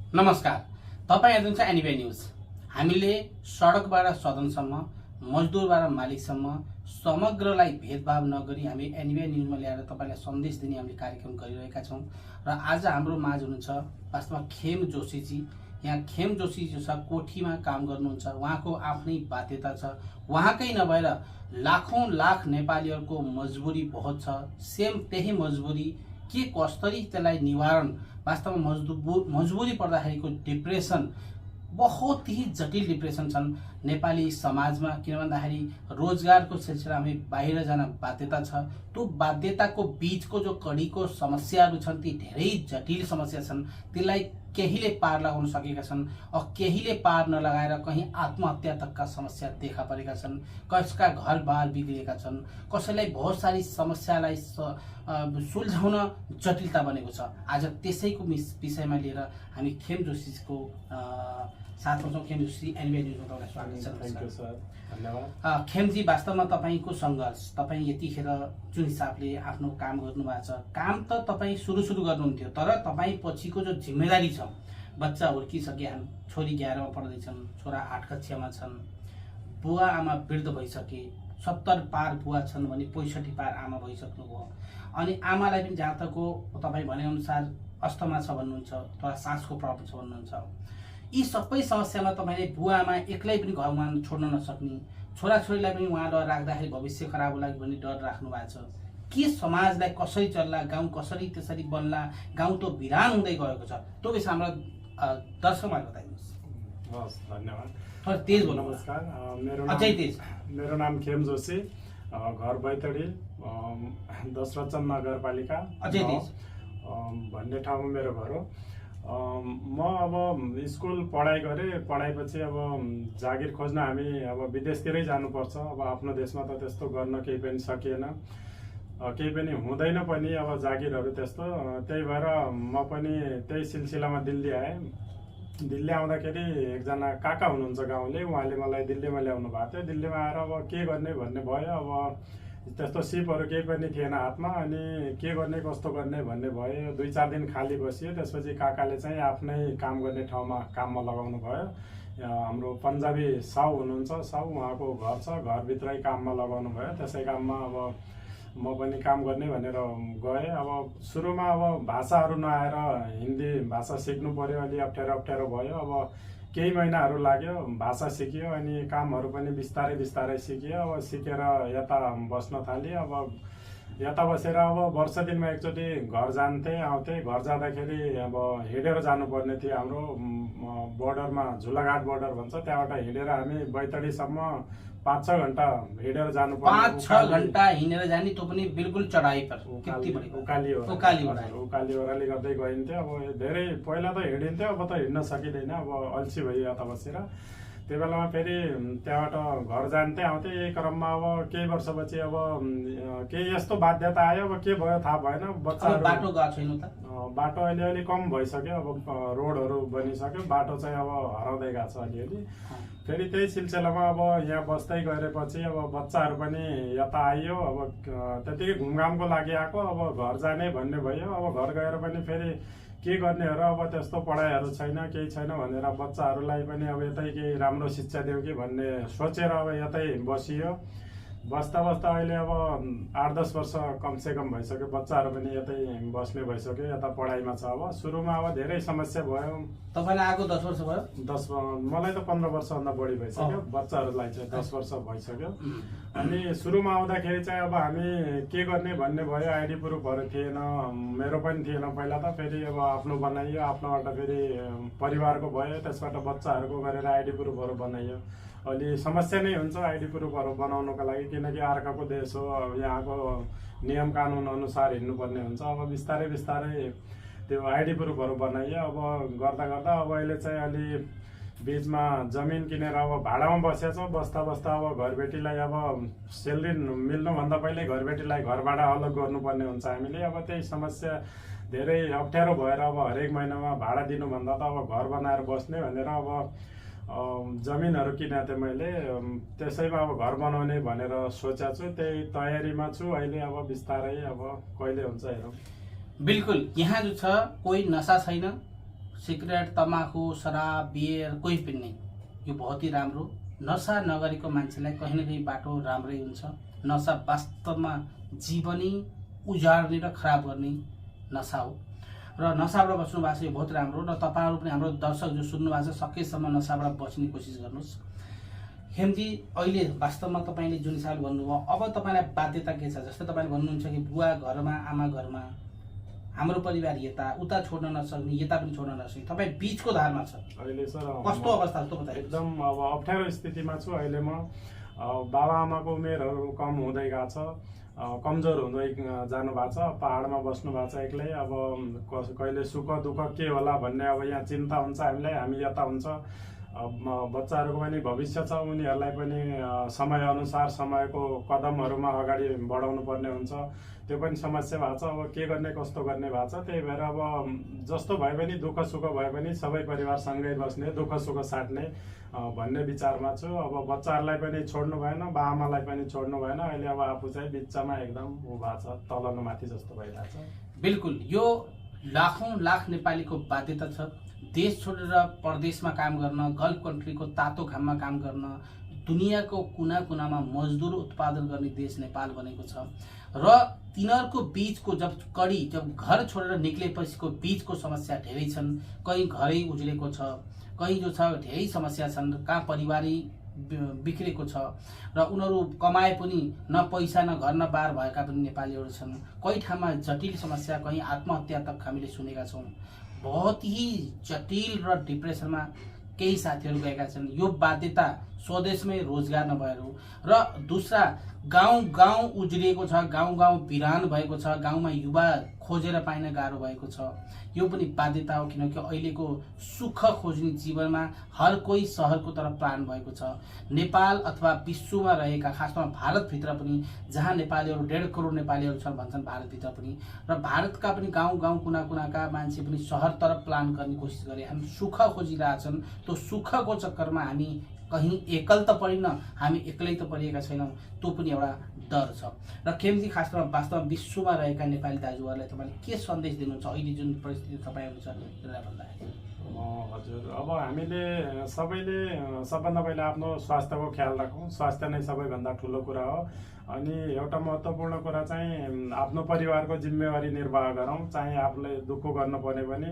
नमस्कार, तपाईं हेर्नुहुन्छ एनबी न्यूज। हामीले सडकबाट सदनसम्म, मजदुरबाट मालिकसम्म समग्रलाई भेदभाव नगरी हामी एनबी न्यूजमा ल्याएर तपाईलाई सन्देश दिने हामीले कार्यक्रम गरिरहेका छौं। र आज हाम्रो माझ हुनुहुन्छ वास्तवमा खेम जोशीजी। यहाँ खेम जोशी जो छ कोठीमा काम गर्नुहुन्छ, उहाँको आफ्नै बाध्यता छ। उहाँकै नभएर लाखौं लाख नेपालीहरूको मजबुरी बहुत छ। सेम त्यही मजबुरी के कसरी त्यसलाई निवारण, वास्तवमा मजबुरी पर्दाखेरिको डिप्रेसन बहुत ही जटिल डिप्रेसन छन् नेपाली समाजमा। किन भन्दाखेरि रोजगारको सिलसिलामा बाहिर जान बाध्यता छ। त्यो बाध्यताको बीचको जो कડીको समस्याहरू छन् ती धेरै जटिल समस्या छन्। त्यसलाई केहीले पार लगाउन सकेका छन्, केहीले पार नलगाएर कहीं आत्महत्या तकका समस्या देखा परेका छन्। कसका घरबार बिग्रिएका छन्, कसैलाई बहुत सारी समस्यालाई सुल्झाउन जटिलता बनेको छ। आज त्यसैको विषयमा लिएर हामी खेम जोशीको साथमा छौँ। खेम जोशी एनबी न्यूजमा तपाईलाई स्वागत छ। थ्यांक यू सर, धन्यवाद। खेमजी, वास्तवमा तपाईको सङ्घर्ष, तपाईँ यतिखेर जुन हिसाबले आफ्नो काम गर्नुभएको छ, काम त तपाईँ सुरु गर्नुहुन्थ्यो, तर तपाईँ पछिको जो जिम्मेदारी छ, बच्चा हुर्किसकेछन्, छोरी 11मा पढ्दैछन्, छोरा 8 कक्षामा छन्, बुवा आमा वृद्ध भइसके, 70 पार बुवा छन् भने 65 पार आमा भइसक्नुभयो। अनि आमालाई पनि जहाँ तक हो तपाईँ भनेअनुसार अस्थमा छ भन्नुहुन्छ, तर सासको प्रब्लम छ भन्नुहुन्छ। यी सबै समस्यामा तपाईँले बुवा आमा एक्लै पनि घरमा छोड्न नसक्ने, छोराछोरीलाई पनि उहाँ डर राख्दाखेरि भविष्य खराब होला भन्ने डर राख्नु भएको छ। के समाजलाई कसरी चल्ला, गाउँ कसरी त्यसरी बन्ला, गाउँ त बिरान हुँदै गएको छ, त्यो विषय हाम्रो दर्शकलाई बताइदिनुहोस्। हस्, धन्यवाद। थोरै तेज बोल्नु। नमस्कार, मेरो नाम खेम जोशी, घर बैतडी, दशरथचन्द नगरपालिका अझै तेज भन्ने ठाउँमा मेरो घर हो। म अब स्कुल पढाइ गरेँ, पढाइपछि अब जागिर खोज्न हामी अब विदेशतिरै जानुपर्छ। अब आफ्नो देशमा त त्यस्तो गर्न केही पनि सकिएन, केही पनि हुँदैन पनि अब जागिरहरू त्यस्तो। त्यही भएर म पनि त्यही सिलसिलामा दिल्ली आएँ। दिल्ली आउँदाखेरि एकजना काका हुनुहुन्छ गाउँले, उहाँले मलाई दिल्लीमा ल्याउनु भएको थियो। दिल्लीमा आएर अब के गर्ने भन्ने भयो। अब त्यस्तो सिपहरू केही पनि थिएन हातमा, अनि के गर्ने कस्तो गर्ने भन्ने भयो। 2-4 दिन खाली बसियो। त्यसपछि काकाले चाहिँ आफ्नै काम गर्ने ठाउँमा काममा लगाउनु भयो। हाम्रो पन्जाबी साउ हुनुहुन्छ, साउ, उहाँको घर छ, घरभित्रै काममा लगाउनु भयो। त्यसै काममा अब म पनि काम गर्ने भनेर गएँ। अब सुरुमा अब भाषाहरू नआएर हिन्दी भाषा सिक्नु पर्यो, अलि अप्ठ्यारो भयो। अब केही महिनाहरू लाग्यो, भाषा सिक्यो, अनि कामहरू पनि बिस्तारै सिक्यो। अब सिकेर यता बस्न थालेँ। अब यता बसेर अब वर्ष दिनमा एकचोटि घर जान्थेँ, आउँथेँ। घर जाँदाखेरि अब हिँडेर जानुपर्ने थियो। हाम्रो बोर्डरमा झुलाघाट बोर्डर भन्छ, त्यहाँबाट हिँडेर हामी बैतडीसम्म 5-6 घण्टा हिँडेर जानुपर्ने। 5-6 घण्टा हिँडेर जाने, त्यो पनि बिल्कुल चढाइ पर, उकाली ओह्राली गर्दै गइन्थ्यो। अब धेरै पहिला त हिँडिन्थ्यो, अब त हिँड्न सकिँदैन, अब अल्छी भयो यता बसेर। त्यो बेलामा फेरि त्यहाँबाट घर जान्थेँ, आउँथेँ। यही क्रममा अब केही वर्षपछि अब केही यस्तो बाध्यता आयो। अब के भयो थाहा भएन। बच्चाहरू बाटो गएको छैन त, बाटो अलिअलि कम भइसक्यो। अब रोडहरू बनिसक्यो, बाटो चाहिँ अब हराउँदै गएको छ अलिअलि। फेरि त्यही सिलसिलामा अब यहाँ बस्दै गएपछि अब बच्चाहरू पनि यता आइयो। अब त्यतिकै घुमघामको लागि आएको, अब घर जाने भन्ने भयो। अब घर गएर पनि फेरि के गर्ने हो र, अब त्यस्तो पढाइहरू छैन, केही छैन भनेर बच्चाहरूलाई पनि अब यतै केही राम्रो शिक्षा दिउँ कि भन्ने सोचेर अब यतै बसियो। बस्दा अहिले अब 8-10 वर्ष कमसेकम भइसक्यो। बच्चाहरू पनि यतै बस्ने भइसक्यो, यता पढाइमा छ। अब सुरुमा अब धेरै समस्या भयो। तपाईँलाई आएको 10 वर्ष भयो? मलाई त 15 वर्षभन्दा बढी भइसक्यो, बच्चाहरूलाई चाहिँ 10 वर्ष भइसक्यो। अनि सुरुमा आउँदाखेरि चाहिँ अब हामी के गर्ने भन्ने भयो। आइडी प्रुफहरू थिएन, मेरो पनि थिएन पहिला त। फेरि अब आफ्नो बनाइयो, आफ्नोबाट फेरि परिवारको भयो, त्यसबाट बच्चाहरूको गरेर आइडी प्रुफहरू बनाइयो। अलि समस्या नै हुन्छ आइडी प्रुफहरू बनाउनुको लागि, किनकि अर्काको देश हो, अब यहाँको नियम कानुन अनुसार हिँड्नुपर्ने हुन्छ। अब बिस्तारै त्यो आइडी प्रुफहरू बनाइयो। अब गर्दा अब अहिले चाहिँ अलि बिचमा जमिन किनेर अब भाडामा बसेको छ। बस्दा अब घरबेटीलाई अब सेलेरी मिल्नुभन्दा पहिल्यै घरबेटीलाई घर भाडा अलग गर्नुपर्ने हुन्छ हामीले। अब त्यही समस्या धेरै अप्ठ्यारो भएर अब हरेक महिनामा भाडा दिनुभन्दा त अब घर बनाएर बस्ने भनेर अब जमिनहरू किनेको थिएँ मैले। त्यसैमा अब घर बनाउने भनेर सोचेको छु, त्यही तयारीमा छु अहिले। अब बिस्तारै अब कहिले हुन्छ हेरौँ। बिल्कुल, यहाँ जो छ कोही नशा छैन, सिगरेट, तमाखु, शराब, बियर कोही पनि नहीं। यो बहुत ही राम्रो। नशा नगरेको मान्छेलाई कहीँ न कहीँ बाटो राम्रै हुन्छ। नशा वास्तवमा जीवनै उजाड्ने र खराब गर्ने नशा हो र नशाबाट बच्नु भएको छ, यो बहुत राम्रो। र तपाईँहरू पनि हाम्रो दर्शक जो सुन्नु भएको छ सकेसम्म नशाबाट बच्ने कोसिस गर्नुहोस्। हेमजी, अहिले वास्तवमा तपाईँले जुन हिसाबले भन्नुभयो, अब तपाईँलाई बाध्यता के छ? जस्तै तपाईँले भन्नुहुन्छ कि बुवा घरमा, आमा घरमा, हाम्रो परिवार यता उता छोड्न नसक्ने, यता पनि छोड्न नसक्ने, तपाईँ बिचको धारमा छ। अहिले सर कस्तो अवस्था छ बताइए? एकदम अब अप्ठ्यारो स्थितिमा छु अहिले म। बाबा आमाको उमेरहरू कम हुँदै गएको छ, कमजोर हुँदै जानु भएको छ, पहाडमा बस्नु भएको छ एक्लै। अब कहिले सुख दुःख के होला भन्ने अब यहाँ चिन्ता हुन्छ हामीलाई। हामी यता हुन्छ, बच्चाहरूको पनि भविष्य छ, उनीहरूलाई पनि समयअनुसार समयको कदमहरूमा अगाडि बढाउनु पर्ने हुन्छ। त्यो पनि समस्या भएको छ। अब के गर्ने कस्तो गर्ने भएको छ। त्यही भएर अब जस्तो भए पनि दुःख सुख भए पनि सबै परिवारसँगै बस्ने, दुःख सुख साट्ने भन्ने विचारमा छु। अब बच्चाहरूलाई पनि छोड्नु भएन, बाआमालाई पनि छोड्नु भएन। अहिले अब आफू चाहिँ बिचमा एकदम उ भएको छ, तलनुमाथि जस्तो भइरहेको छ। बिल्कुल, यो लाखौं लाख नेपालीको बाध्यता छ। देश छोडेर परदेशमा काम गर्न, गल्फ कन्ट्रीको तातो घाममा काम गर्न, दुनियाँको कुना कुनामा मजदुर उत्पादन गर्ने देश नेपाल बनेको छ। र तिनीहरूको बीचको जब घर छोडेर निक्लेपछिको बीचको समस्या धेरै छन्। कहीँ घरै उज्रेको छ, कहीँ जो छ धेरै समस्या छन्, कहाँ परिवारै बिग्रेको छ र उनीहरू कमाए पनि न पैसा न घर न बार भएका पनि नेपालीहरू छन्। कहीँ ठाउँमा जटिल समस्या, कहीँ आत्महत्या तक हामीले सुनेका छौँ। बहुत ही जटिल र डिप्रेसनमा केही साथीहरू गएका छन्। यो बाध्यता स्वदेशमै रोजगार नभएर हो। र दूसरा, गाउँ गाउँ उज्रिएको छ, गाउँ गाउँ बिरान भएको छ, गाउँमा युवा खोजेर पाइन गाह्रो भएको छ। यो पनि बाध्यता हो, किनकि अहिलेको सुख खोज्ने जीवनमा हर कोही सहरको तरफ प्लान भएको छ। नेपाल अथवा विश्वमा रहेका, खासमा भारतभित्र पनि, जहाँ नेपालीहरू 1.5 करोड नेपालीहरू छन् भन्छन् भारतभित्र पनि, र भारतका पनि गाउँ गाउँ कुना कुनाका मान्छे पनि सहरतर्फ प्लान गर्ने कोसिस गरे। हामी सुख खोजिरहेछन्। त्यो सुखको चक्करमा हामी कहीँ एकल त परिन, हामी एक्लै त परिएका छैनौँ। त्यो पनि एउटा डर छ। र खेमजी, खास गरेर वास्तवमा विश्वमा रहेका नेपाली दाजुहरूलाई तपाईँले के सन्देश दिनुहुन्छ अहिले जुन परिस्थिति तपाईँहरू छ त्यसलाई भन्दाखेरि? हजुर, अब हामीले सबैले सबभन्दा पहिला आफ्नो स्वास्थ्यको ख्याल राखौँ। स्वास्थ्य नै सबैभन्दा ठुलो कुरा हो। अनि एउटा महत्त्वपूर्ण कुरा चाहिँ आफ्नो परिवारको जिम्मेवारी निर्वाह गरौँ। चाहे आफूले दुःख गर्नु पर्ने पनि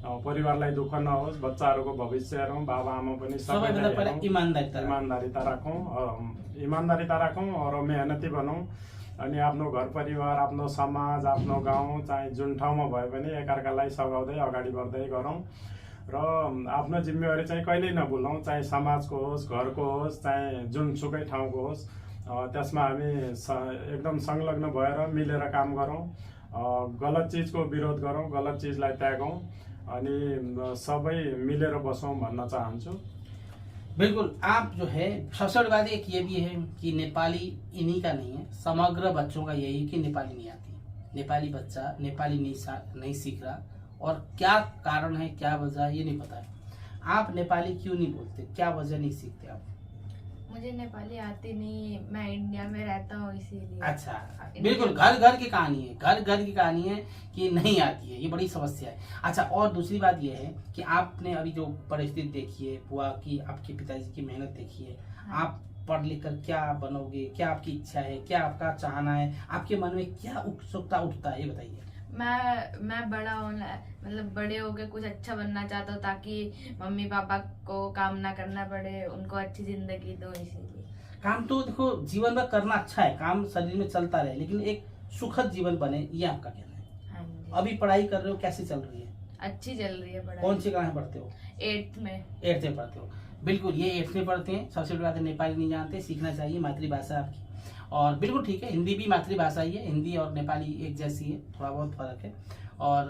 परिवारलाई दुःख नहोस्, बच्चाहरूको भविष्य हेरौँ, बाबा आमा पनि सबैले इमान्दारिता राखौँ र मेहनती बनौँ। अनि आफ्नो घर परिवार, आफ्नो समाज, आफ्नो गाउँ, चाहे जुन ठाउँमा भए पनि एकअर्कालाई सघाउँदै अगाडि बढ्दै गरौँ। र आफ्नो जिम्मेवारी चाहिँ कहिल्यै नभुलौँ, चाहे समाजको होस्, घरको होस्, चाहे जुनसुकै ठाउँको होस्। त्यसमा हामी एकदम संलग्न भएर मिलेर काम गरौँ। गलत चिजको विरोध गरौँ, गलत चिजलाई त्यागौँ, अनि सबै मिलेर बसौँ भन्न चाहन्छु। बिल्कुल, आप जो है सबसे बड़ी बात एक ये भी है कि नेपाली इन्हीं का नहीं है, समग्र बच्चों का यही कि नेपाली नहीं आती। नेपाली बच्चा नेपाली नहीं सीख रहा, और क्या कारण है, क्या वजह, ये नहीं पता है। आप नेपाली क्यों नहीं बोलते? क्या वजह नहीं सीखते आप? मुझे नेपाली आती नहीं, मैं इंडिया में रहता हूँ इसीलिए। अच्छा, बिल्कुल, घर घर की कहानी है, घर घर की कहानी है कि नहीं आती है, ये बड़ी समस्या है। अच्छा, और दूसरी बात ये है कि आपने अभी जो परिस्थिति देखी है, बुआ की, आपके पिताजी की मेहनत देखी है। हाँ। आप पढ़ लिख कर क्या बनोगे, क्या आपकी इच्छा है, क्या आपका चाहना है, आपके मन में क्या उत्सुकता उठता है, ये बताइए। मैं बड़ा होना, मतलब बड़े होके कुछ अच्छा बनना चाहता हूँ, ताकि मम्मी पापा को काम ना करना पड़े, उनको अच्छी जिंदगी दो। इसीलिए काम तो देखो जीवन में करना अच्छा है, काम शरीर में चलता रहे, लेकिन एक सुखद जीवन बने, ये आपका कहना है। हाँ जी। अभी पढ़ाई कर रहे हो, कैसी चल रही है? अच्छी चल रही है पढ़ाई। कौन सी क्लास पढ़ते हो? 8th में। 8th में पढ़ते हो। बिल्कुल, ये 8th में पढ़ते हैं। सबसे बड़ी बात है, नेपाली नहीं जानते, सीखना चाहिए, मातृभाषा आपकी। और बिल्कुल ठीक है, हिंदी भी मातृभाषा ही है, हिंदी और नेपाली एक जैसी है, थोड़ा बहुत फर्क है। और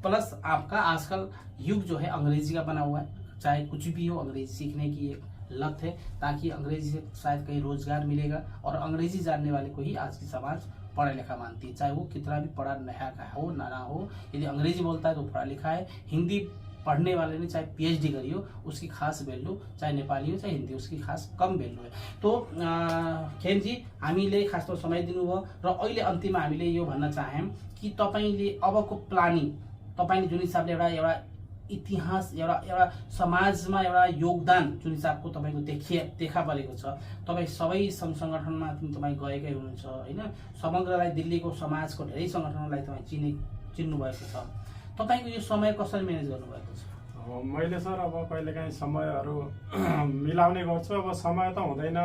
प्लस आपका आजकल युग जो है अंग्रेजी का बना हुआ है, चाहे कुछ भी हो अंग्रेजी सीखने की एक लत है, ताकि अंग्रेजी से शायद कहीं रोजगार मिलेगा। और अंग्रेजी जानने वाले को ही आज की समाज पढ़ा लिखा मानती है, चाहे वो कितना भी पढ़ा लिखा हो ना हो। यदि अंग्रेजी बोलता है तो पढ़ा लिखा है। हिंदी पढ़ने वाले ने चाहे PhD करी हो, उसकी खास वैल्यू, चाहे नेपाली हो चाहे हिंदी, उसकी खास कम वैल्यू है। तो खेमजी, हामीले खास तो समय दिनुभयो र अहिले अन्तिममा हामीले यो भन्न चाहौँ कि तपाईँले अबको प्लानिङ, तपाईँले जुन हिसाबले एउटा इतिहास एउटा समाजमा एउटा योगदान जुन हिसाबको तपाईँको देखा परेको छ। तपाईँ सबै सङ्घ सङ्गठनमा तपाईँ गएकै हुनुहुन्छ होइन, समग्रलाई दिल्लीको समाजको धेरै सङ्गठनलाई तपाईँ चिन्नु भएको छ। तपाईँको यो समय कसरी म्यानेज गर्नुभएको छ? मैले सर अब कहिलेकाहीँ समयहरू मिलाउने गर्छु। अब समय त हुँदैन,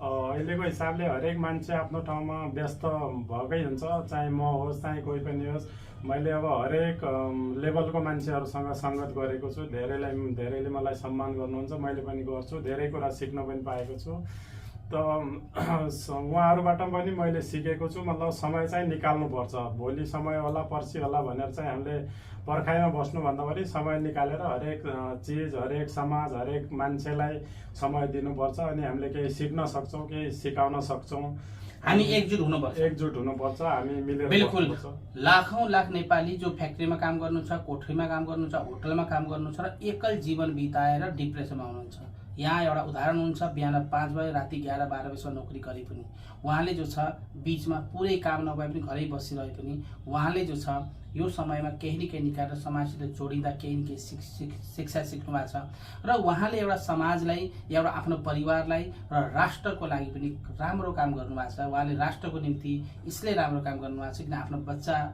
अहिलेको हिसाबले हरेक मान्छे आफ्नो ठाउँमा व्यस्त भएकै हुन्छ, चाहे म होस् चाहे कोही पनि होस्। मैले अब हरेक लेभलको मान्छेहरूसँग सङ्गत गरेको छु। धेरैले मलाई सम्मान गर्नुहुन्छ, मैले पनि गर्छु, धेरै कुरा सिक्न पनि पाएको छु। त उहाँहरूबाट पनि मैले सिकेको छु। मतलब समय चाहिँ निकाल्नुपर्छ, भोलि समय होला पर्सि होला भनेर चाहिँ हामीले पर्खाइमा बस्नुभन्दा पनि समय निकालेर हरेक चिज, हरेक समाज, हरेक मान्छेलाई समय दिनुपर्छ। अनि हामीले केही सिक्न सक्छौँ, केही सिकाउन सक्छौँ। हामी एकजुट हुनुपर्छ, हामी मिलेर बिल्कुल। बस्नुपर्छ। लाख नेपाली जो फ्याक्ट्रीमा काम गर्नुहुन्छ, कोठरीमा काम गर्नुहुन्छ, होटलमा काम गर्नुहुन्छ र एकल जीवन बिताएर डिप्रेसनमा हुनुहुन्छ। यहाँ एउटा उदाहरण हुन्छ, बिहान 5 बजे राति 11-12 बजीसम्म नोकरी गरे पनि उहाँले जो छ बीचमा पुरै काम नभए पनि घरै बसिरहे पनि उहाँले जो छ यो समयमा केही न केही निकालेर समाजसित जोडिँदा केही न केही शिक्षा सिक्नु भएको छ र उहाँले एउटा समाजलाई एउटा आफ्नो परिवारलाई र राष्ट्रको लागि पनि राम्रो काम गर्नुभएको छ। उहाँले राष्ट्रको निम्ति यसले राम्रो काम गर्नुभएको छ किन आफ्नो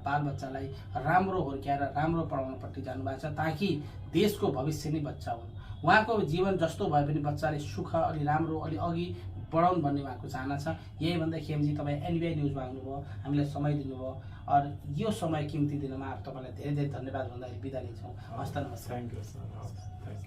बालबच्चालाई राम्रो हुर्काएर राम्रो पढाउनपट्टि जानुभएको छ, ताकि देशको भविष्य नै बच्चा हुन्। उहाँको जीवन जस्तो भए पनि बच्चाले सुख अलि राम्रो अलि अघि बढाउन् भन्ने उहाँको चाहना छ। यही भन्दा खेमजी तपाईँ एनबिआई न्युजमा आउनुभयो, हामीलाई समय दिनुभयो और यो समय कीमती दिनमा तपाईँलाई धेरै धेरै धन्यवाद भन्दा बिदा लिन्छौँ। हस्त नमस्कार। Thank you sir. Thank you.